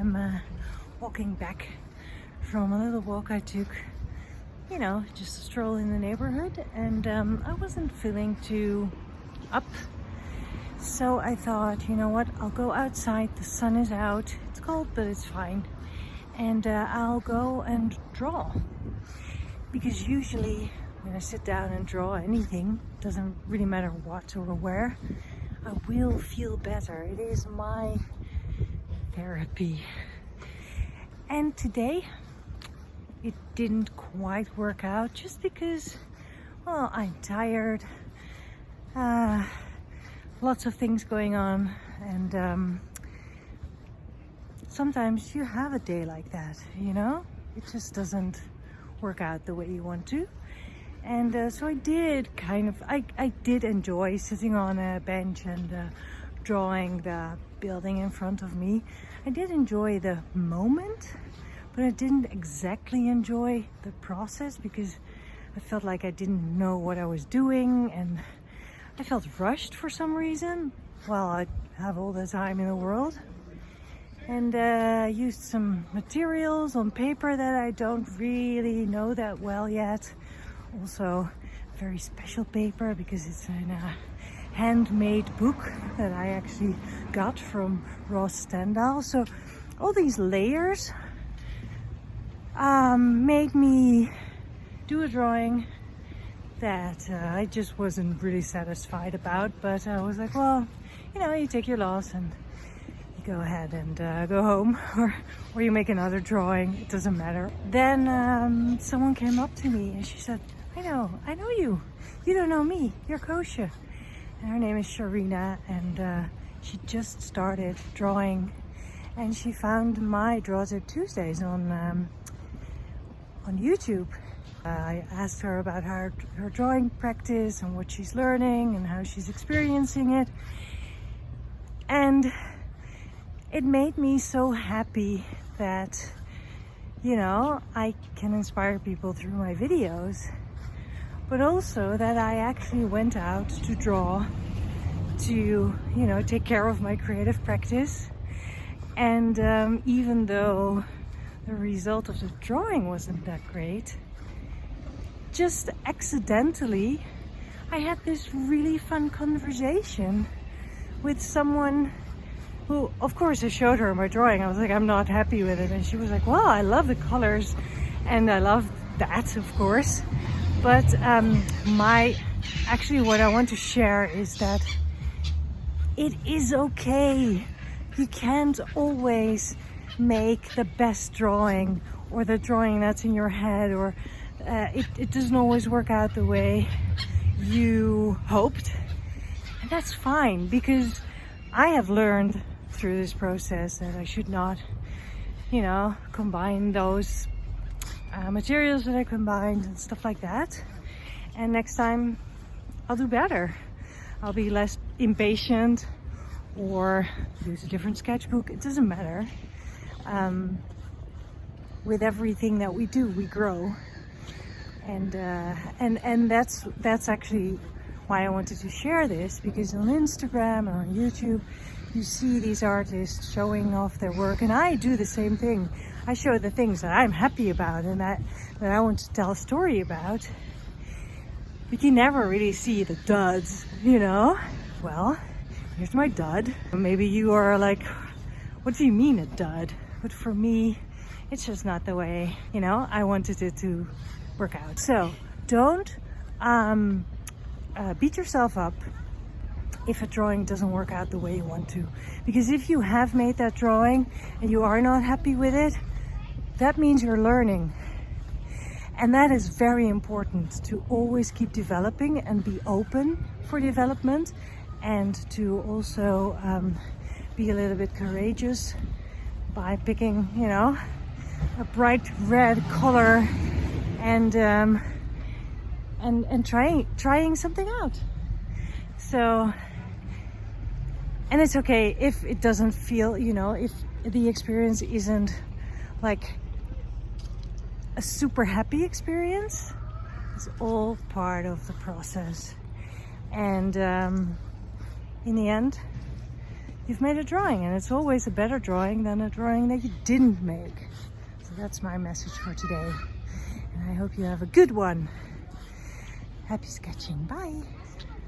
I'm walking back from a little walk I took, just a stroll in the neighborhood, and I wasn't feeling too up. So I thought, you know what, I'll go outside, the sun is out, it's cold but it's fine, and I'll go and draw. Because usually when I sit down and draw anything, doesn't really matter what or where, I will feel better. It is my therapy. And today it didn't quite work out just because, well, I'm tired. Lots of things going on, and sometimes you have a day like that, it just doesn't work out the way you want to. And so I did I did enjoy sitting on a bench and drawing the building in front of me. I did enjoy the moment, but I didn't exactly enjoy the process because I felt like I didn't know what I was doing, and I felt rushed for some reason. Well, I have all the time in the world. And used some materials on paper that I don't really know that well yet. Also very special paper because it's in a handmade book that I actually got from Ross Stendhal. So all these layers made me do a drawing that I just wasn't really satisfied about, but I was like, well, you take your loss and you go ahead and go home, or you make another drawing, it doesn't matter. Then someone came up to me and she said, I know you don't know me, you're Kosha. And her name is Sharina, and she just started drawing, and she found my Draw Tip Tuesdays on YouTube. I asked her about her drawing practice and what she's learning and how she's experiencing it, and it made me so happy that I can inspire people through my videos, but also that I actually went out to draw, to take care of my creative practice. And even though the result of the drawing wasn't that great, just accidentally I had this really fun conversation with someone who, of course, I showed her my drawing. I was like, I'm not happy with it, and she was like, well, I love the colors and I love that, of course, but actually what I want to share is that it is okay. You can't always make the best drawing, or the drawing that's in your head, or it doesn't always work out the way you hoped. And that's fine, because I have learned through this process that I should not, combine those materials that I combined and stuff like that. And next time I'll do better. I'll be less impatient or use a different sketchbook. It doesn't matter. With everything that we do, we grow. And that's actually why I wanted to share this, because on Instagram and on YouTube you see these artists showing off their work, and I do the same thing. I show the things that I'm happy about and that I want to tell a story about. But you never really see the duds, Well, here's my dud. Maybe you are like, what do you mean a dud? But for me, it's just not the way, I wanted it to work out. So don't beat yourself up if a drawing doesn't work out the way you want to, because if you have made that drawing and you are not happy with it, that means you're learning. And that is very important, to always keep developing and be open for development, and to also be a little bit courageous by picking a bright red color and trying something out. So, and it's okay if it doesn't feel, if the experience isn't like a super happy experience. It's all part of the process. And in the end, you've made a drawing, and it's always a better drawing than a drawing that you didn't make. So that's my message for today. And I hope you have a good one. Happy sketching. Bye.